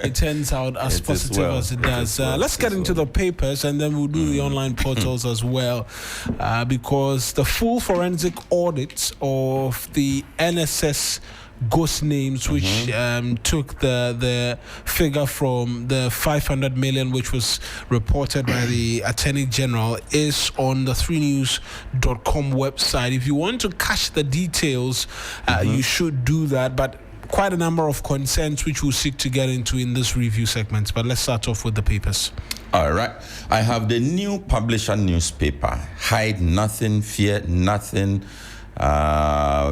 it turns out as positive as it does. Let's get into the papers, and then we'll do the online portals as well, because the full forensic audit of the NSS ghost names, which took the figure from the 500 million, which was reported by the Attorney General, is on the 3news.com website. If you want to catch the details, you should do that. But quite a number of concerns which we'll seek to get into in this review segment. But let's start off with the papers. All right. I have the New Publisher newspaper. Hide nothing, fear nothing.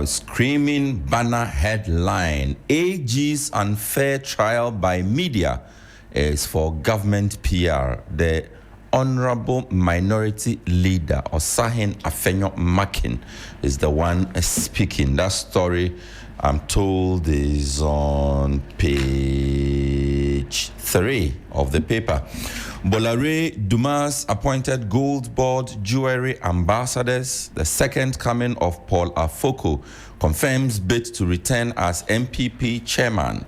Screaming banner headline: AG's unfair trial by media is for government PR. The Honorable Minority Leader Osahin Afenyo Makin is the one speaking. That story, I'm told, is on page 3 of the paper. Bolare Dumas appointed gold board jewelry ambassadors. The second coming of Paul Afoko confirms bid to return as NPP chairman.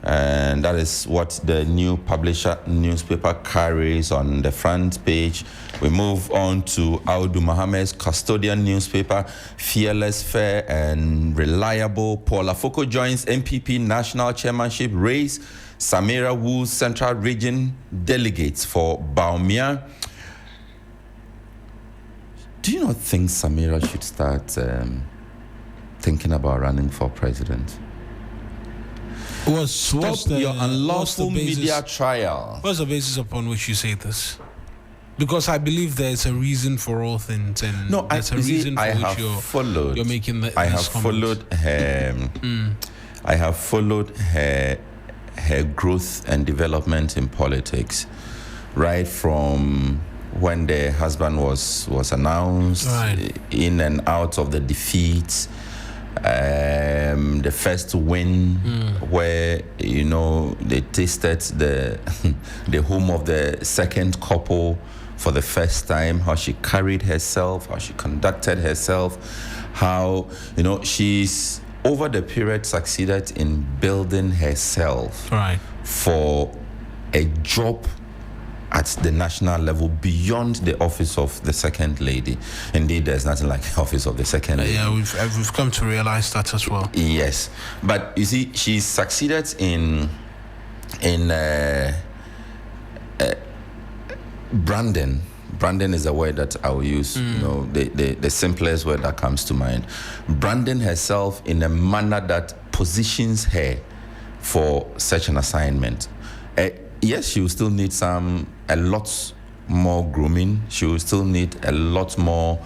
And that is what the New Publisher newspaper carries on the front page. We move on to Audu Mohammed's custodian newspaper, fearless, fair, and reliable. Paul Afoko joins NPP national chairmanship race. Samira Wu's Central Region delegates for Baumia. Do you not think Samira should start thinking about running for president? Stop your unlawful media trial. What's the basis upon which you say this? Because I believe there's a reason for all things, and there's a reason for which you're making the. I have followed her. I have followed her growth and development in politics, right from when the husband was announced, in and out of the defeats. The first win, where they tasted the the home of the second couple for the first time, how she carried herself, how she conducted herself, how she's over the period succeeded in building herself for a job at the national level beyond the office of the second lady. Indeed, there's nothing like the office of the second lady. Yeah, we've come to realize that as well. Yes, but you see, she succeeded in branding. Branding is a word that I will use. The simplest word that comes to mind. Branding herself in a manner that positions her for such an assignment. Yes, she will still need a lot more grooming. She will still need a lot more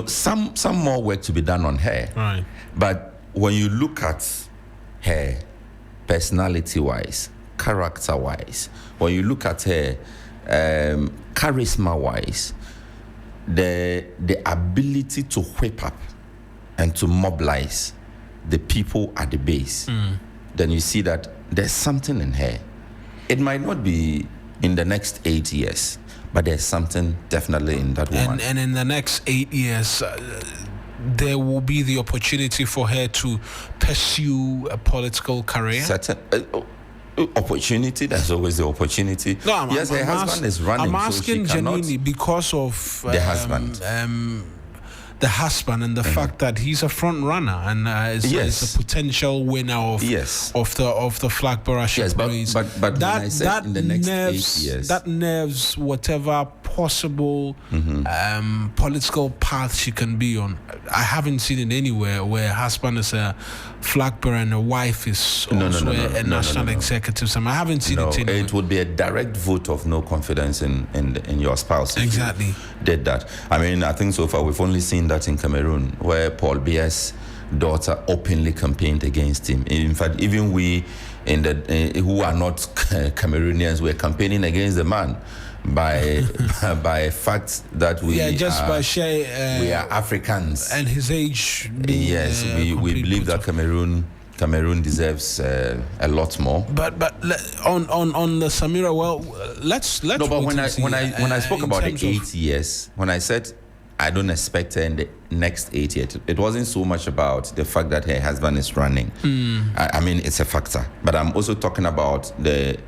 some more work to be done on her. Right. But when you look at her personality-wise, character-wise, when you look at her charisma-wise, the ability to whip up and to mobilize the people at the base, then you see that there's something in her. It might not be in the next 8 years, but there's something definitely in that woman. And in the next 8 years, there will be the opportunity for her to pursue a political career. Certain opportunity. There's always the opportunity. No, her husband is running. I'm asking genuinely because of the husband. The husband and the fact that he's a front runner and is a potential winner of the flag bearership. Yes, but that, when I said in the next 8 years, that nerves whatever possible political path she can be on. I haven't seen it anywhere where a husband is a flag bearer and a wife is also a national executive. I haven't seen it anywhere. It would be a direct vote of no confidence in your spouse. Exactly. Did that. I mean, I think so far we've only seen that in Cameroon, where Paul Biya's daughter openly campaigned against him. In fact, even we who are not Cameroonians were campaigning against the man by fact that we are Africans and his age. Yes, we believe that Cameroon deserves a lot more. But on the Samira, well, let's. No, but when I spoke about the 8 years, when I said I don't expect her in the next 8 years. It wasn't so much about the fact that her husband is running. I mean, it's a factor. But I'm also talking about the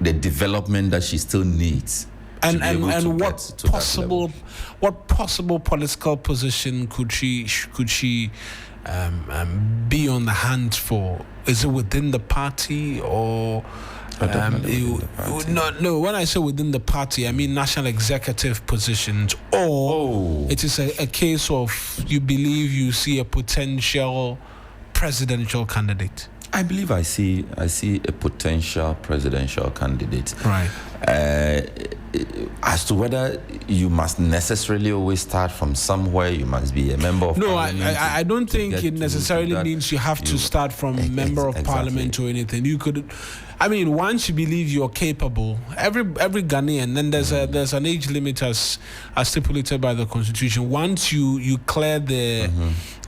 development that she still needs. And what possible political position could she be on the hunt for? Is it within the party or? No. When I say within the party, I mean national executive positions, or it is a case of you believe you see a potential presidential candidate. I believe I see a potential presidential candidate. Right. As to whether you must necessarily always start from somewhere, you must be a member of parliament. No, I don't think it necessarily means you have to start from a member of parliament or anything. You could, I mean, once you believe you're capable, every Ghanaian, then there's an age limit as stipulated by the constitution. Once you clear the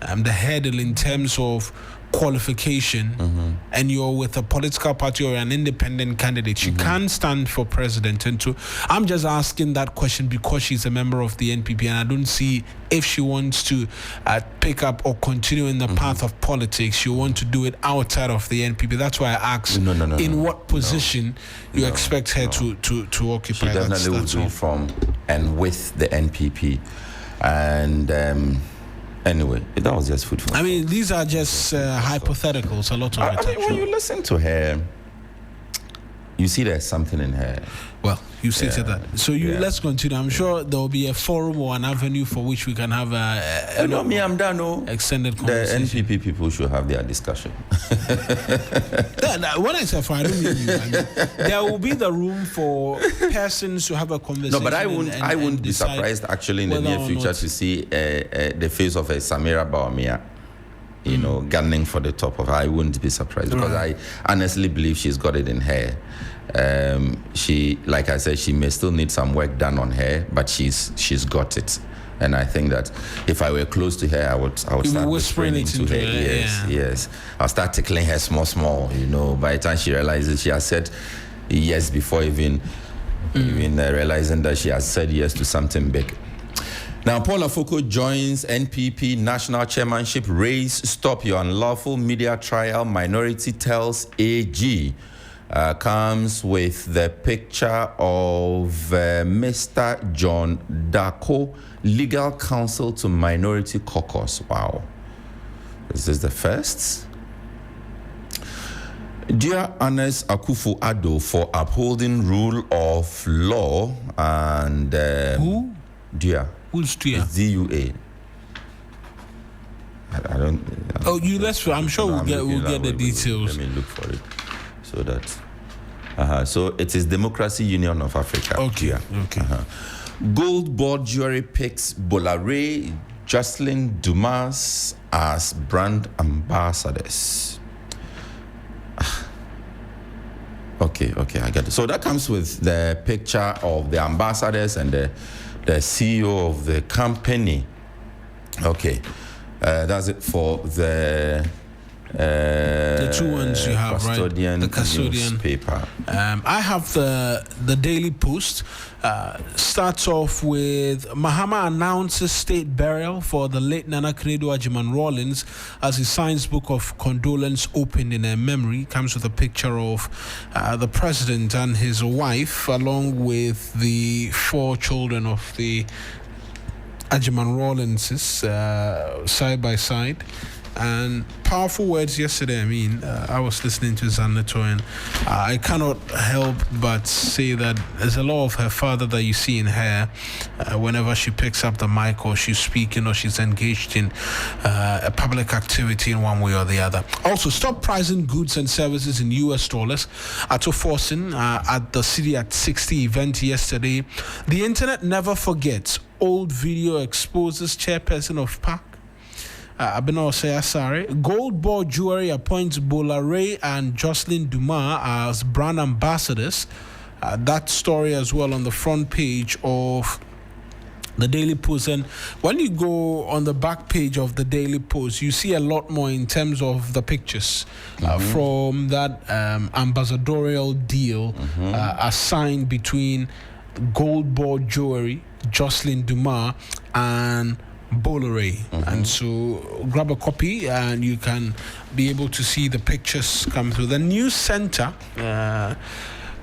hurdle in terms of qualification and you're with a political party or an independent candidate, you can't stand for president. And I'm just asking that question because she's a member of the NPP, and I don't see if she wants to pick up or continue in the path of politics. She want to do it outside of the NPP. That's why I asked in what position you expect her to occupy. She definitely will do it from and with the NPP. And anyway, that was just food for thought. I mean, these are just hypotheticals, a lot of it. I mean, when you listen to her, you see there's something in her. Well, you stated that. So let's continue. I'm sure there will be a forum or an avenue for which we can have I'm done. Extended conversation. The NPP people should have their discussion. When I say for, I don't mean you. I mean, there will be the room for persons to have a conversation. No, but I wouldn't be surprised actually in the near future to see the face of a Samira Bawumia, gunning for the top of her. I wouldn't be surprised because I honestly believe she's got it in her. She, like I said, she may still need some work done on her, but she's got it. And I think that if I were close to her, I would start whispering into her ears. Yes, I'll start tickling her small. By the time she realizes she has said yes before even realizing that she has said yes to something big. Now, Paul Afoko joins NPP national chairmanship race. Stop your unlawful media trial. Minority tells AG. Comes with the picture of Mr. John Dako, legal counsel to Minority Caucus. Wow. Is this the first? Dear Anes Akufo-Addo for upholding rule of law and... Who? Dear. Who's Dear? DUA. I don't... I'm sure we'll get the details. Let me look for it. So that... So it is Democracy Union of Africa. Okay. Gold board jury picks Bolare, Jocelyn Dumas as brand ambassadors. Okay, I get it. So that comes with the picture of the ambassadors and the CEO of the company. Okay, that's it for the two ones you have, right? The custodian newspaper. I have the Daily Post. Starts off with Mahama announces state burial for the late Nana Kanedo Ajiman Rawlings as he signs book of condolence opened in her memory. Comes with a picture of the president and his wife along with the 4 children of the Ajiman Rawlingses side by side. And powerful words yesterday. I mean, I was listening to Zaneto and I cannot help but say that there's a lot of her father that you see in her whenever she picks up the mic or she's speaking or she's engaged in a public activity in one way or the other. Also, stop pricing goods and services in US dollars. Ato Forsen at the City at 60 event yesterday. The internet never forgets. Old video exposes chairperson of PAC. Gold Board Jewelry appoints Bolare and Jocelyn Dumas as brand ambassadors. That story as well on the front page of the Daily Post. And when you go on the back page of the Daily Post, you see a lot more in terms of the pictures from that ambassadorial deal assigned between Gold Board Jewelry Jocelyn Dumas, and Bolloré. And so grab a copy and you can be able to see the pictures come through. The news center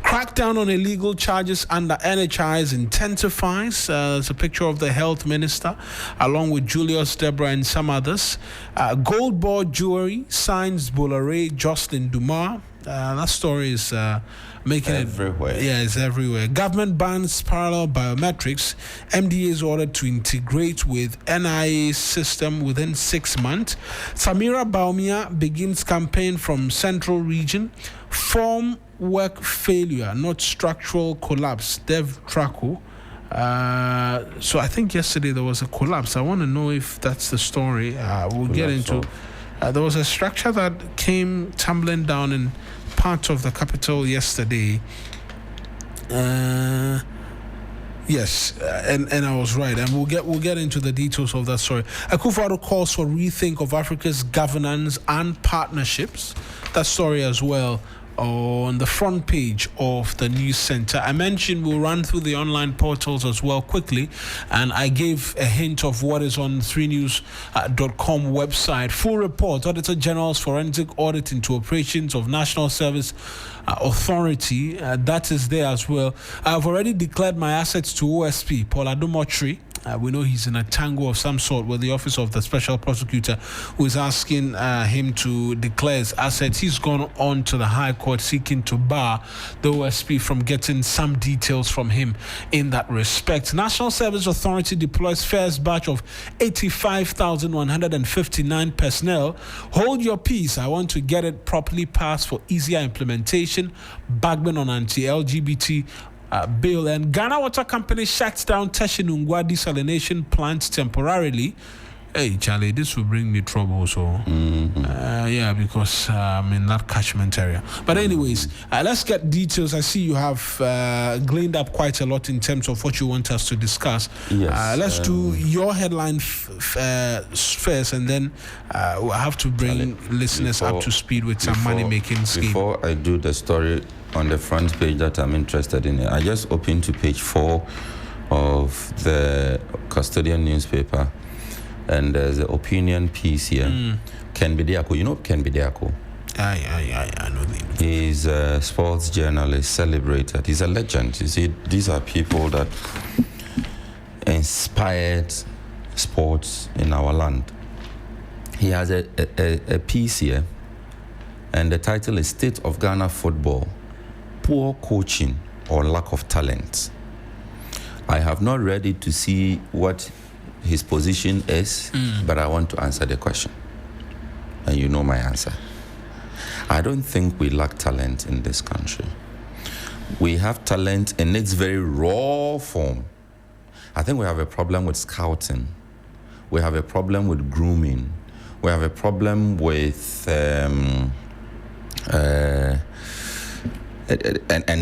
crackdown on illegal charges under NHIs intensifies. There's a picture of the health minister along with Julius Deborah and some others. Gold board jewelry signs Bolloré, Jocelyn Dumas. That story is making everywhere. It's everywhere. Government bans parallel biometrics. MDA is ordered to integrate with NIA system within 6 months. Samira Baumia begins campaign from Central Region. Form work failure, not structural collapse. Dev Traco. So I think yesterday there was a collapse. I want to know if that's the story. We'll get into. There was a structure that came tumbling down in part of the capital yesterday. Yes, and I was right, and we'll get into the details of that story. Akufo-Addo calls for rethink of Africa's governance and partnerships. That story as well on the front page of the news center. I mentioned we'll run through the online portals as well quickly, and I gave a hint of what is on 3news.com website. Full report, Auditor General's forensic audit into operations of National Service Authority. That is there as well. I've already declared my assets to OSP, Paul Adomotri. We know he's in a tangle of some sort with the Office of the Special Prosecutor, who is asking him to declare his assets. He's gone on to the High Court seeking to bar the OSP from getting some details from him in that respect. National Service Authority deploys first batch of 85,159 personnel. Hold your peace. I want to get it properly passed for easier implementation. Bagman on anti-LGBT bill. And Ghana Water Company shuts down Teshinungwa desalination plant temporarily. Hey, Charlie, this will bring me trouble. So, because I'm in that catchment area. But anyways, let's get details. I see you have gleaned up quite a lot in terms of what you want us to discuss. Yes. Let's do your headline first, and then we'll have to bring listeners up to speed with some money-making scheme. Before I do the story on the front page that I'm interested in, I just opened to page 4 of the Custodian newspaper, and there's an opinion piece here. Ken Bediako, you know Ken Bediako? I know him. He's a sports journalist, celebrated. He's a legend. You see, these are people that inspired sports in our land. He has a piece here, and the title is State of Ghana Football, Poor Coaching or Lack of Talent. I have not read it to see what his position is, but I want to answer the question. And you know my answer. I don't think we lack talent in this country. We have talent in its very raw form. I think we have a problem with scouting. We have a problem with grooming. We have a problem with and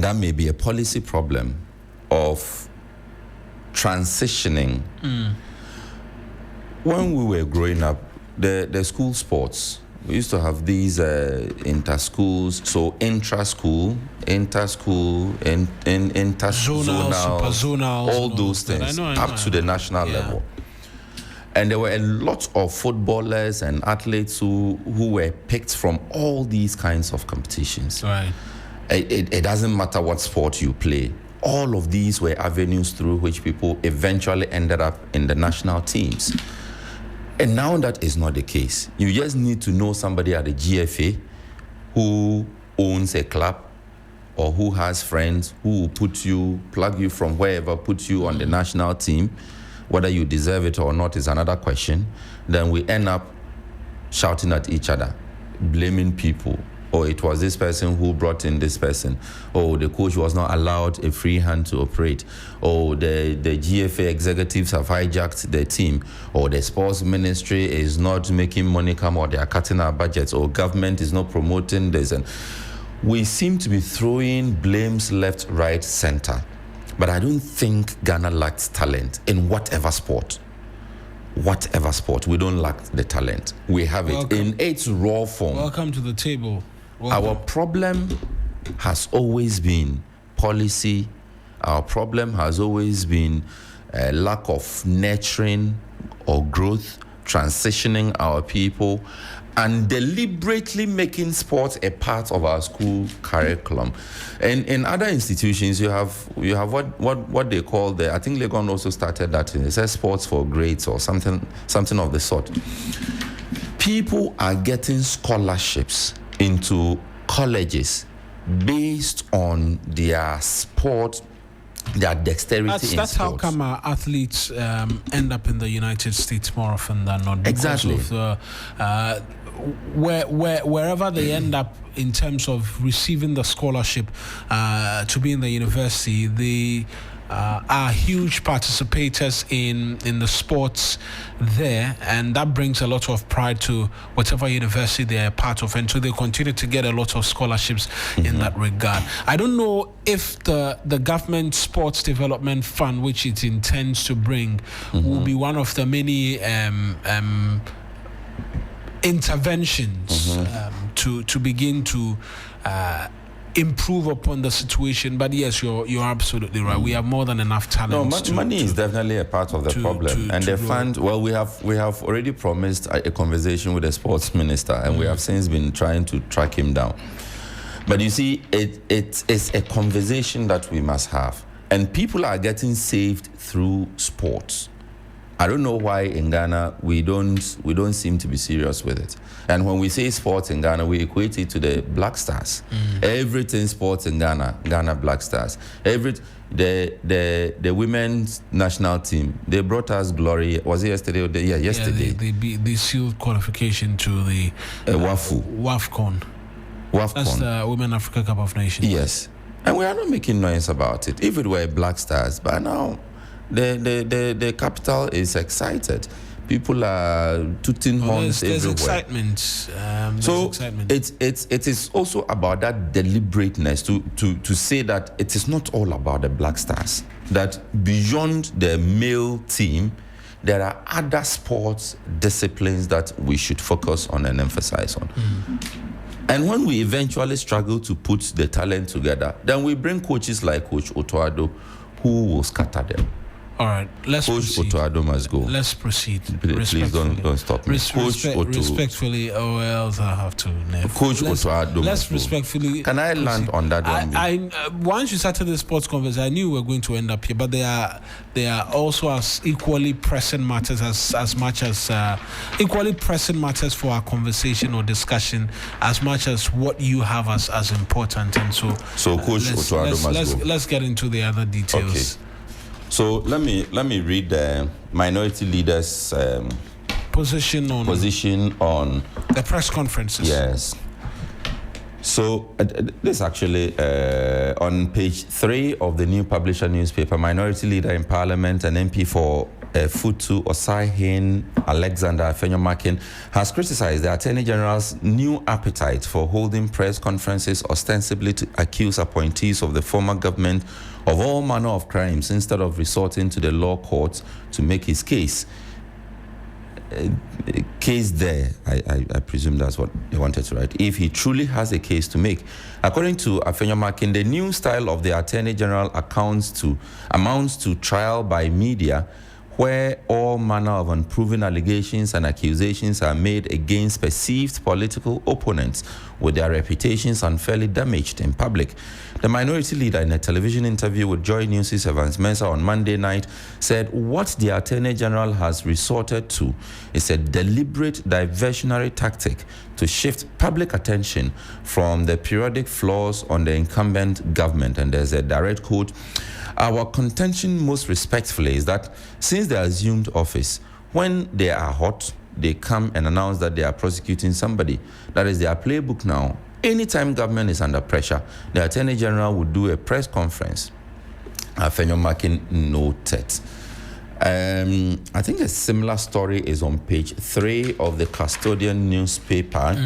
that may be a policy problem of transitioning. When we were growing up, the school sports, we used to have these inter-schools, so intra-school, inter-school, inter-zonal, super-zonal, all those things, up to the national level. And there were a lot of footballers and athletes who were picked from all these kinds of competitions. Right. It doesn't matter what sport you play. All of these were avenues through which people eventually ended up in the national teams. And now that is not the case. You just need to know somebody at the GFA who owns a club or who has friends who will plug you from wherever, put you on the national team. Whether you deserve it or not is another question. Then we end up shouting at each other, blaming people. Oh, it was this person who brought in this person. Oh, the coach was not allowed a free hand to operate. Oh, the GFA executives have hijacked the team. Or the sports ministry is not making money come, or they are cutting our budgets. Or government is not promoting this. And we seem to be throwing blames left, right, center. But I don't think Ghana lacks talent in whatever sport. Whatever sport, we don't lack the talent. We have it in its raw form. Welcome to the table. Our problem has always been policy. Our problem has always been lack of nurturing or growth, transitioning our people, and deliberately making sports a part of our school curriculum. And in other institutions, you have what they call I think Legon also started that. It says sports for grades or something of the sort. People are getting scholarships into colleges based on their sport, their dexterity. That's how come our athletes end up in the United States more often than not. Exactly. Of wherever they end up in terms of receiving the scholarship to be in the university, they are huge participators in the sports there, and that brings a lot of pride to whatever university they are part of, and so they continue to get a lot of scholarships in that regard. I don't know if the government sports development fund, which it intends to bring, will be one of the many interventions to begin to improve upon the situation. But yes, you're absolutely right. We have more than enough talent. No, money is definitely a part of the problem. And the fund, well, we have already promised a conversation with the sports minister, and we have since been trying to track him down. But you see, it's a conversation that we must have. And people are getting saved through sports. I don't know why in Ghana we don't seem to be serious with it. And when we say sports in Ghana, we equate it to the Black Stars. Everything sports in Ghana Black Stars. The women's national team, they brought us glory. Was it yesterday? Yesterday. Yeah, they sealed qualification to the WAFCON. That's the Women Africa Cup of Nations. Yes, and we are not making noise about it. If it were Black Stars, but now the capital is excited. People are tooting horns everywhere. There's excitement. It is also about that deliberateness to say that it is not all about the Black Stars. That beyond the male team, there are other sports disciplines that we should focus on and emphasize on. And when we eventually struggle to put the talent together, then we bring coaches like Coach Otoado, who will scatter them. All right, let's proceed. Coach Otoado must go. Let's proceed. Please don't stop me. Respectfully, or else I have to. Coach Otoado. Let's respectfully. Can I land on that one? Once you started the sports conversation, I knew we were going to end up here, but they are also as equally pressing matters as much as equally pressing matters for our conversation or discussion as much as what you have as important. And so Coach Otoado must go. Let's get into the other details. Okay. So let me read the minority leaders' position on the press conferences. Yes. So this actually on page 3 of the New Publisher newspaper, minority leader in Parliament and MP for Futu Osahin Alexander Afenyomakin has criticized the Attorney General's new appetite for holding press conferences ostensibly to accuse appointees of the former government of all manner of crimes instead of resorting to the law courts to make his case. Case there, I presume that's what they wanted to write, if he truly has a case to make. According to Afenyomakin, the new style of the Attorney General amounts to trial by media, where all manner of unproven allegations and accusations are made against perceived political opponents with their reputations unfairly damaged in public. The minority leader, in a television interview with Joy News' Evans Mensah on Monday night, said what the Attorney General has resorted to is a deliberate diversionary tactic to shift public attention from the periodic flaws on the incumbent government. And there's a direct quote: "Our contention most respectfully is that since they assumed office, when they are hot, they come and announce that they are prosecuting somebody. That is their playbook now. Anytime government is under pressure, the Attorney General would do a press conference." Afenyomakin noted. I think a similar story is on page 3 of the Custodian newspaper,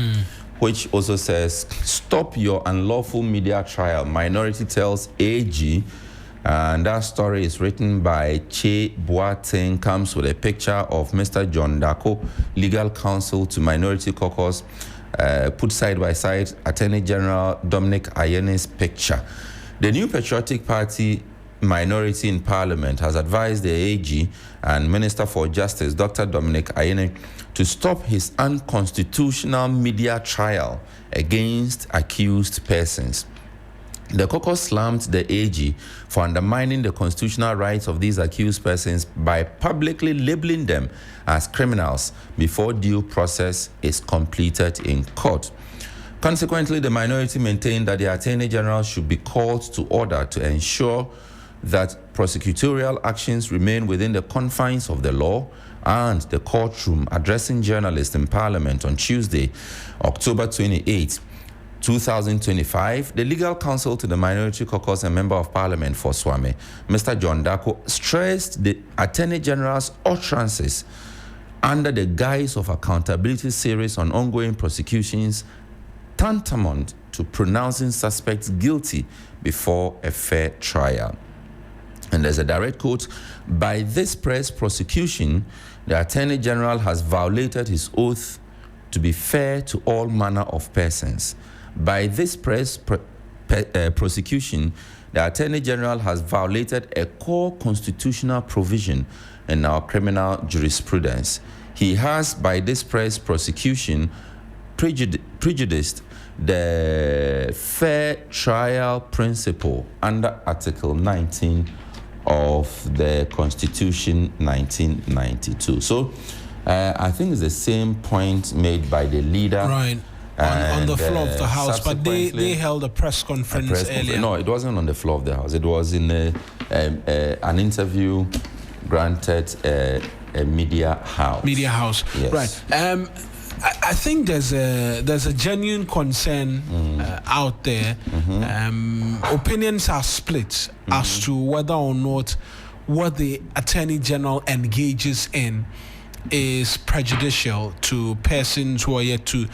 which also says, "Stop your unlawful media trial, minority tells AG." And that story is written by Che Boateng, comes with a picture of Mr. John Dako, legal counsel to Minority Caucus, put side by side Attorney General Dominic Ayene's picture. The New Patriotic Party minority in Parliament has advised the AG and Minister for Justice, Dr. Dominic Ayine, to stop his unconstitutional media trial against accused persons. The caucus slammed the AG for undermining the constitutional rights of these accused persons by publicly labeling them as criminals before due process is completed in court. Consequently, the minority maintained that the Attorney General should be called to order to ensure that prosecutorial actions remain within the confines of the law. And the courtroom addressing journalists in Parliament on Tuesday, October 28, 2025, the legal counsel to the Minority Caucus and Member of Parliament for Swame, Mr. John Dako, stressed the Attorney General's utterances under the guise of accountability series on ongoing prosecutions tantamount to pronouncing suspects guilty before a fair trial. And there's a direct quote: "By this press prosecution, the Attorney General has violated his oath to be fair to all manner of persons. By this press prosecution, the Attorney General has violated a core constitutional provision in our criminal jurisprudence. He has, by this press prosecution, prejudiced the fair trial principle under Article 19 of the Constitution 1992. So I think it's the same point made by the leader. Right. On the floor of the House, but they held a press conference earlier. No, it wasn't on the floor of the House. It was in an interview granted a media house. Media house, yes. Right. I think there's a genuine concern out there. Opinions are split as to whether or not what the Attorney General engages in is prejudicial to persons who are yet to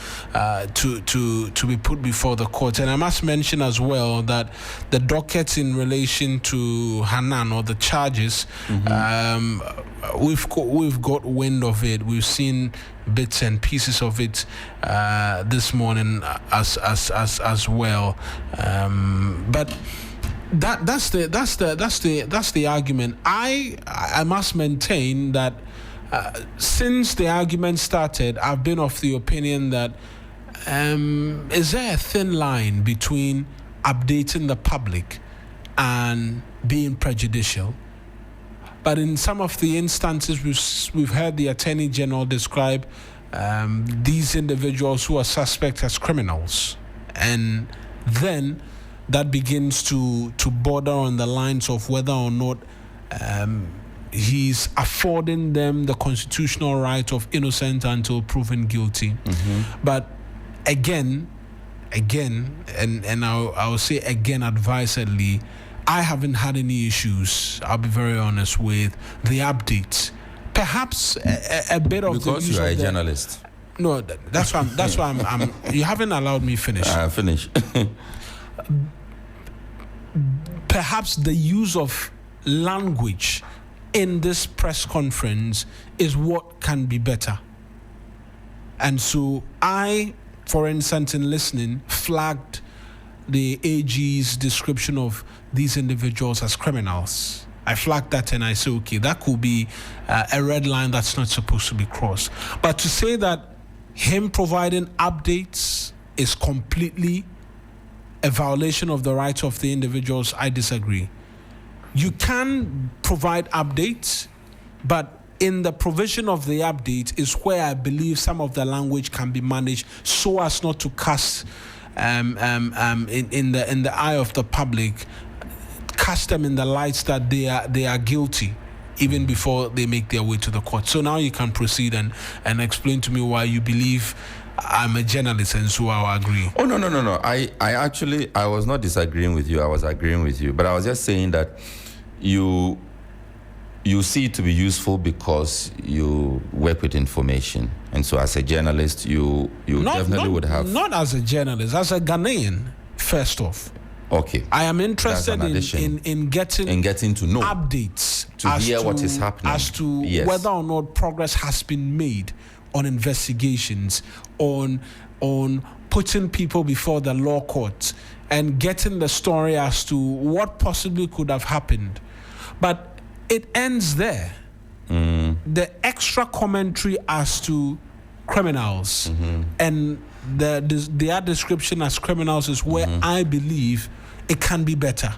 be put before the court. And I must mention as well that the dockets in relation to Hanan, or the charges, we've got wind of it. We've seen bits and pieces of it this morning as well. But that's the argument. I must maintain that since the argument started, I've been of the opinion that is there a thin line between updating the public and being prejudicial? But in some of the instances, we've heard the Attorney General describe these individuals who are suspect as criminals, and then that begins to border on the lines of whether or not he's affording them the constitutional right of innocent until proven guilty. But again, and I'll say again advisedly, I haven't had any issues, I'll be very honest, with the updates. Perhaps a bit of because the use you are of a the, journalist. No, that's why I'm you haven't allowed me finish. Finish. Perhaps the use of language in this press conference is what can be better. And so I, for instance, in listening, flagged the AG's description of these individuals as criminals. I flagged that and I said, okay, that could be a red line that's not supposed to be crossed. But to say that him providing updates is completely a violation of the rights of the individuals, I disagree. You can provide updates, but in the provision of the update is where I believe some of the language can be managed so as not to cast in the eye of the public, cast them in the lights that they are guilty even before they make their way to the court. So now you can proceed and explain to me why you believe I'm a journalist, and so I'll agree. Oh, no. I was not disagreeing with you. I was agreeing with you. But I was just saying that you see it to be useful because you work with information. And so as a journalist, you definitely would have... Not as a journalist, as a Ghanaian, first off. Okay. I am interested in getting to know updates to hear what is happening as to whether or not progress has been made on investigations, on putting people before the law court and getting the story as to what possibly could have happened. But it ends there. The extra commentary as to criminals and their description as criminals is where I believe it can be better.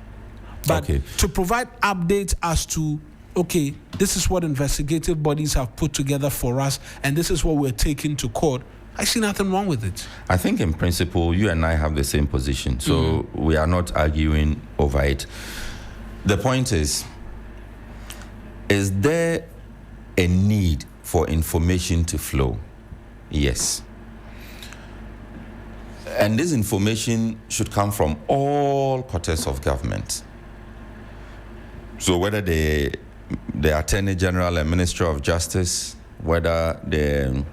But to provide updates as to, okay, this is what investigative bodies have put together for us and this is what we're taking to court, I see nothing wrong with it. I think in principle, you and I have the same position. So we are not arguing over it. The point is there a need for information to flow? Yes. And this information should come from all quarters of government. So whether the Attorney General and Minister of Justice, whether the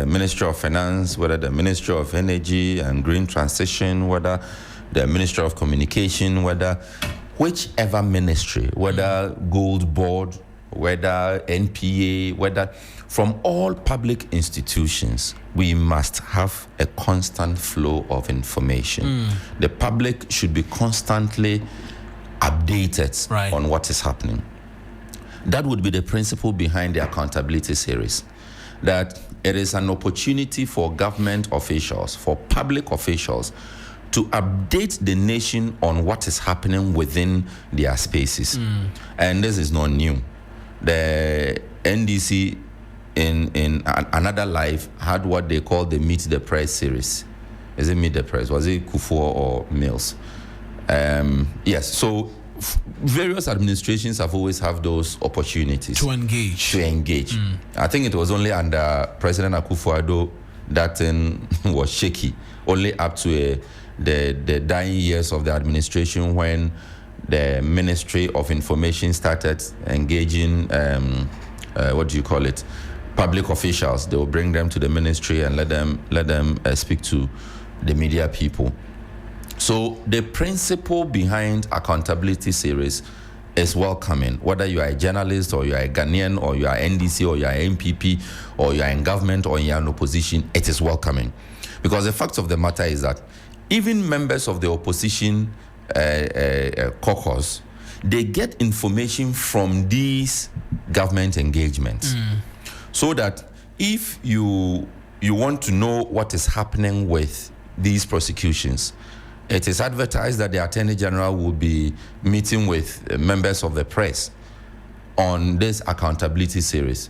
Minister of Finance, whether the Minister of Energy and Green Transition, whether the Minister of Communication, whether whichever ministry, whether Gold Board, whether NPA, whether from all public institutions, we must have a constant flow of information. The public should be constantly updated on what is happening. That would be the principle behind the accountability series, that it is an opportunity for government officials, for public officials, to update the nation on what is happening within their spaces. And this is not new. The NDC in another life had what they call the Meet the Press series. Is it Meet the Press? Was it Kufuor or Mills? Yes, so various administrations have always had those opportunities to engage. I think it was only under President Akufo-Addo that thing was shaky, only up to the dying years of the administration when the Ministry of Information started engaging public officials. They will bring them to the ministry and let them speak to the media people. So the principle behind accountability series is welcoming. Whether you are a journalist or you are a Ghanaian or you are NDC or you are NPP or you are in government or you are in opposition, it is welcoming. Because the fact of the matter is that even members of the opposition caucus, they get information from these government engagements. So that if you want to know what is happening with these prosecutions, it is advertised that the Attorney General will be meeting with members of the press on this accountability series.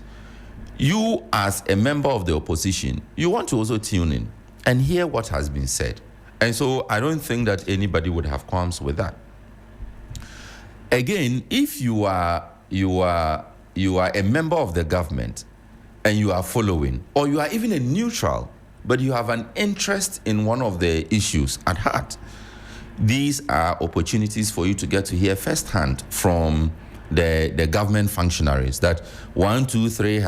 You, as a member of the opposition, you want to also tune in and hear what has been said. And so I don't think that anybody would have qualms with that. Again, if you are a member of the government and you are following, or you are even a neutral, but you have an interest in one of the issues at heart, these are opportunities for you to get to hear firsthand from the government functionaries that 1, 2, 3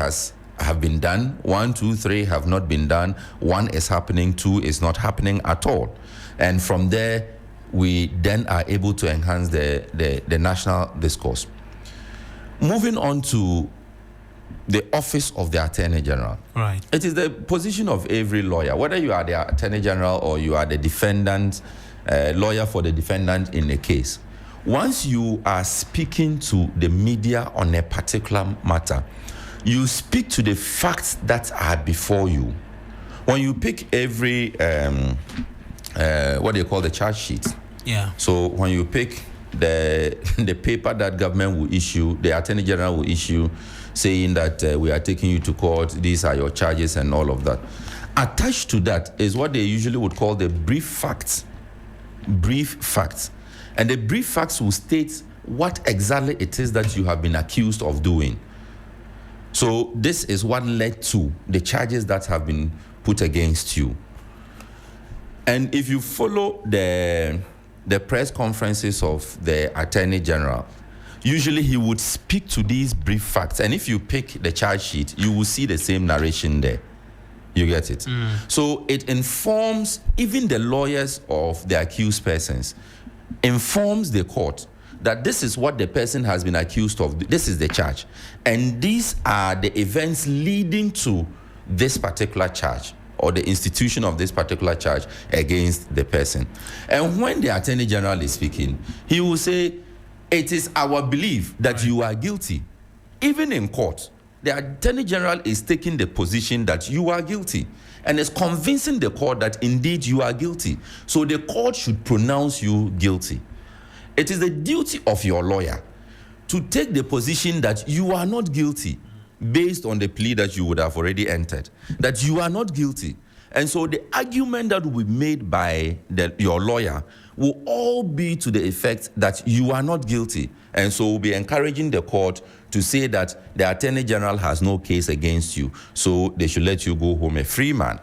have been done, 1, 2, 3 have not been done, 1 is happening, 2 is not happening at all. And from there, we then are able to enhance the national discourse. Moving on to the office of the Attorney General. Right. It is the position of every lawyer, whether you are the Attorney General or you are the defendant, lawyer for the defendant in a case. Once you are speaking to the media on a particular matter, you speak to the facts that are before you. When you pick every, what they call the charge sheet. Yeah. So when you pick the paper that government will issue, the Attorney General will issue, saying that we are taking you to court, these are your charges and all of that. Attached to that is what they usually would call the brief facts. Brief facts. And the brief facts will state what exactly it is that you have been accused of doing. So this is what led to the charges that have been put against you. And if you follow the press conferences of the Attorney General, usually he would speak to these brief facts. And if you pick the charge sheet, you will see the same narration there. You get it? So it informs even the lawyers of the accused persons, informs the court that this is what the person has been accused of. This is the charge. And these are the events leading to this particular charge or the institution of this particular charge against the person. And when the Attorney General is speaking, he will say, it is our belief that you are guilty. Even in court, the Attorney General is taking the position that you are guilty and is convincing the court that indeed you are guilty. So the court should pronounce you guilty. It is the duty of your lawyer to take the position that you are not guilty based on the plea that you would have already entered, that you are not guilty. And so the argument that will be made by your lawyer will all be to the effect that you are not guilty. And so we'll be encouraging the court to say that the Attorney General has no case against you, so they should let you go home a free man.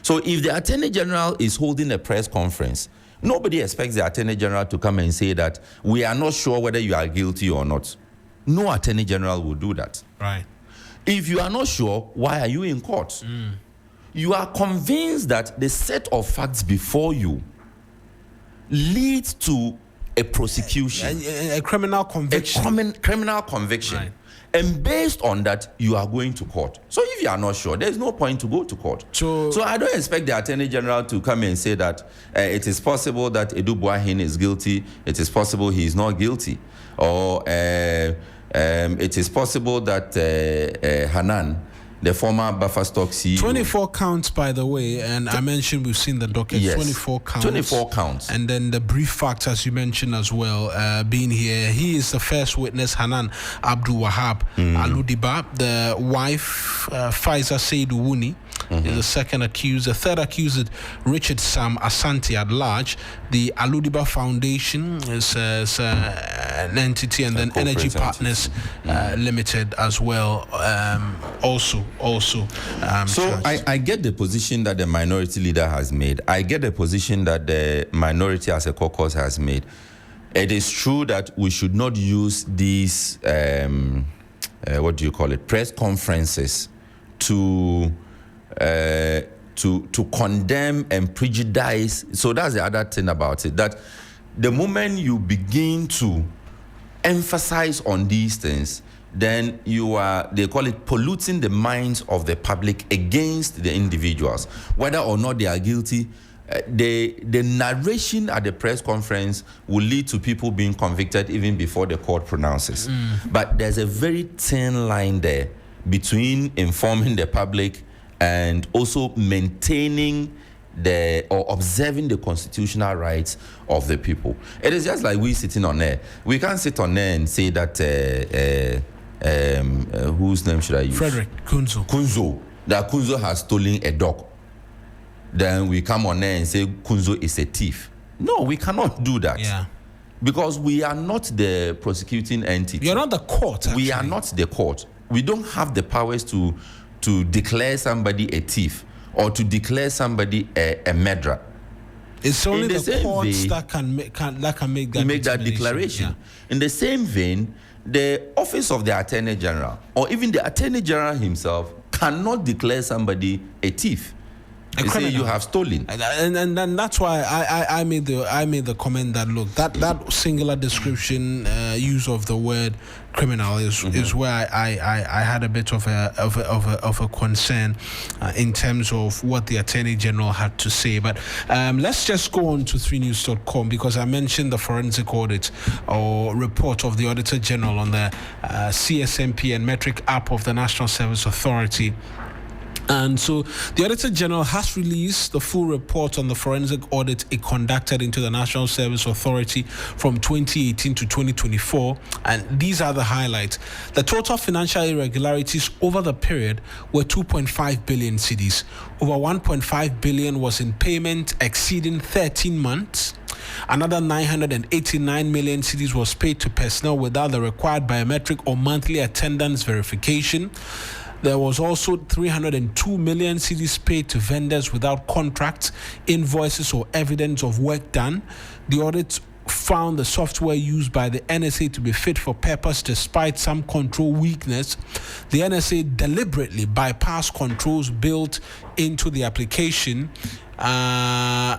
So if the Attorney General is holding a press conference, nobody expects the Attorney General to come and say that we are not sure whether you are guilty or not. No Attorney General will do that. Right. If you are not sure, why are you in court? You are convinced that the set of facts before you leads to a prosecution, a criminal conviction. Criminal conviction. Right. And based on that, you are going to court. So if you are not sure, there's no point to go to court. So I don't expect the Attorney General to come and say that it is possible that Edu Boahin is guilty, it is possible he is not guilty, or it is possible that Hanan, the former Buffer Stock CEO. 24 counts, by the way, and I mentioned we've seen the docket. Yes. 24 counts. 24 counts. And then the brief facts, as you mentioned as well, being here. He is the first witness, Hanan Abdul Wahab Aludiba. The wife, Faiza Seidu Wuni, is the second accused. The third accused, Richard Sam Asante at large. The Aludiba Foundation is an entity, and then Energy Partners Limited as well. Also. So I get the position that the minority leader has made. I get the position that the minority as a caucus has made. It is true that we should not use these press conferences to condemn and prejudice. So that's the other thing about it, that the moment you begin to emphasize on these things, then you are, they call it, polluting the minds of the public against the individuals. Whether or not they are guilty, the narration at the press conference will lead to people being convicted even before the court pronounces. But there's a very thin line there between informing the public and also maintaining or observing the constitutional rights of the people. It is just like we sitting on there. We can't sit on there and say that whose name should I use? Frederick Kunzo. That Kunzo has stolen a dog. Then we come on there and say Kunzo is a thief. No, we cannot do that. Yeah. Because we are not the prosecuting entity. You're not the court, actually. We are not the court. We don't have the powers to declare somebody a thief or to declare somebody a murderer. It's only the courts that can make that declaration. Yeah. In the same vein, the office of the Attorney General or even the Attorney General himself cannot declare somebody a thief. They say you have stolen, and that's why I made the comment that, look, that singular description, use of the word criminal is where I had a bit of a concern in terms of what the Attorney General had to say. But let's just go on to 3news.com, because I mentioned the forensic audit or report of the Auditor General on the CSMP and metric app of the National Service Authority. And so the Auditor General has released the full report on the forensic audit it conducted into the National Service Authority from 2018 to 2024. And these are the highlights. The total financial irregularities over the period were 2.5 billion cedis. Over 1.5 billion was in payment exceeding 13 months. Another 989 million cedis was paid to personnel without the required biometric or monthly attendance verification. There was also 302 million cedis paid to vendors without contracts, invoices, or evidence of work done. The audit found the software used by the NSA to be fit for purpose despite some control weakness. The NSA deliberately bypassed controls built into the application. And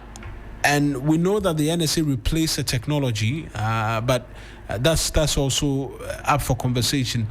we know that the NSA replaced the technology, but that's also up for conversation.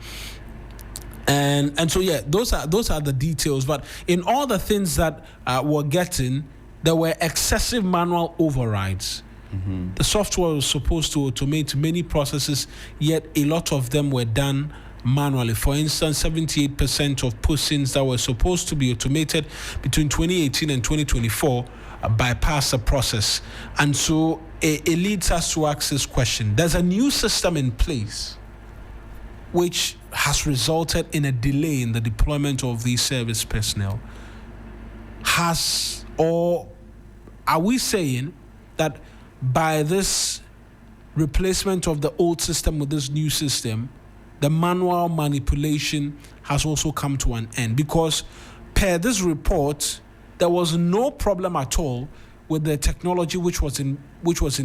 And so those are the details. But in all the things that we're getting, there were excessive manual overrides. Mm-hmm. The software was supposed to automate many processes, yet a lot of them were done manually. For instance, 78% of postings that were supposed to be automated between 2018 and 2024 bypassed the process. And so it leads us to ask this question. There's a new system in place which has resulted in a delay in the deployment of these service personnel. Are we saying that by this replacement of the old system with this new system, the manual manipulation has also come to an end? Because per this report, there was no problem at all with the technology which was in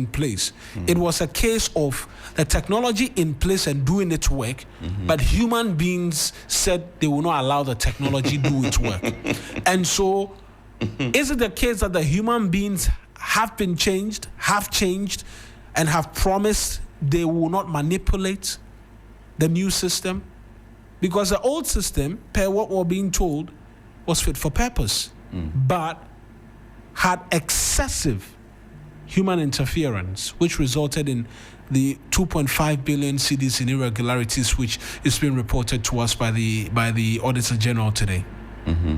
place. Mm-hmm. It was a case of the technology in place and doing its work, mm-hmm. but human beings said they will not allow the technology do its work. And so, is it the case that the human beings have changed, and have promised they will not manipulate the new system? Because the old system, per what we're being told, was fit for purpose, but had excessive human interference, which resulted in the 2.5 billion cedis in irregularities, which is being reported to us by the Auditor General today. Mm-hmm.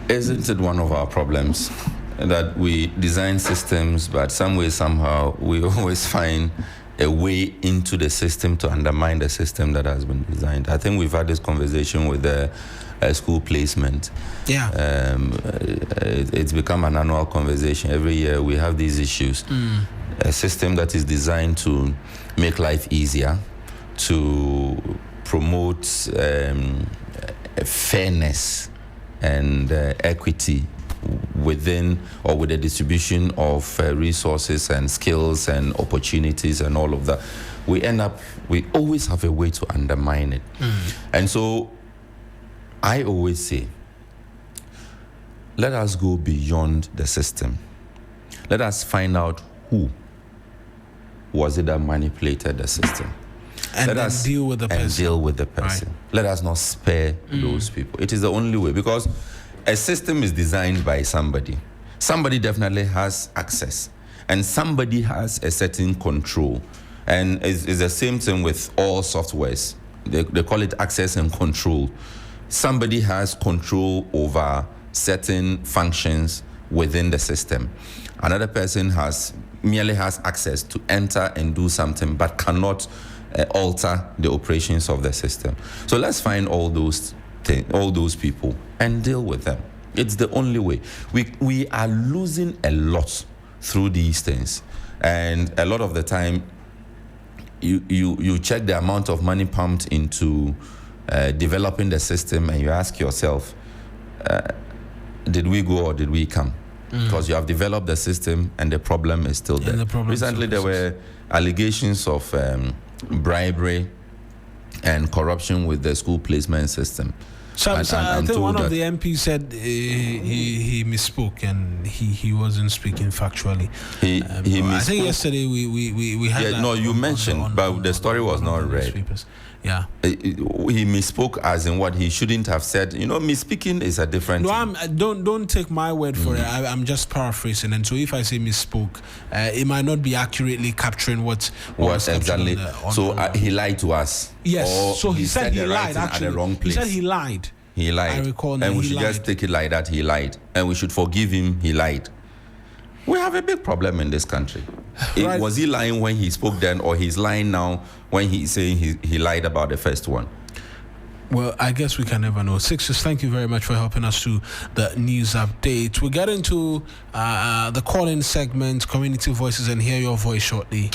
Isn't it one of our problems that we design systems, but some way, somehow, we always find a way into the system to undermine the system that has been designed? I think we've had this conversation with the school placement. Yeah. It's become an annual conversation. Every year we have these issues. A system that is designed to make life easier, to promote fairness and equity within or with the distribution of resources and skills and opportunities and all of that. We always have a way to undermine it. And so I always say, let us go beyond the system. Let us find out who was it that manipulated the system. And let us deal with the person. Right. Let us not spare those people. It is the only way, because a system is designed by somebody. Somebody definitely has access, and somebody has a certain control. And it's the same thing with all softwares. They call it access and control. Somebody has control over certain functions within the system. Another person merely has access to enter and do something, but cannot alter the operations of the system. So let's find all those people and deal with them. It's the only way. We are losing a lot through these things, and a lot of the time, you check the amount of money pumped into developing the system, and you ask yourself, did we go or did we come? Because you have developed the system and the problem is still there. Recently, there were allegations of bribery and corruption with the school placement system. I think one of the MPs said he misspoke and he wasn't speaking factually. He misspoke. I think yesterday we had that. No, you mentioned, but the story was not read. Yeah. He misspoke as in what he shouldn't have said. Misspeaking is a different thing. Don't take my word for it. I'm just paraphrasing. And so if I say misspoke, it might not be accurately capturing what exactly. He lied to us. Yes. So he said he lied, actually. At the wrong place. He said he lied. He lied. I recall. And we should just take it like that. He lied. And we should forgive him. He lied. We have a big problem in this country. Right. Was he lying when he spoke then, or he's lying now when he's saying he lied about the first one? Well, I guess we can never know. Sixers, thank you very much for helping us through the news update. We'll get into the call-in segment, Community Voices, and hear your voice shortly.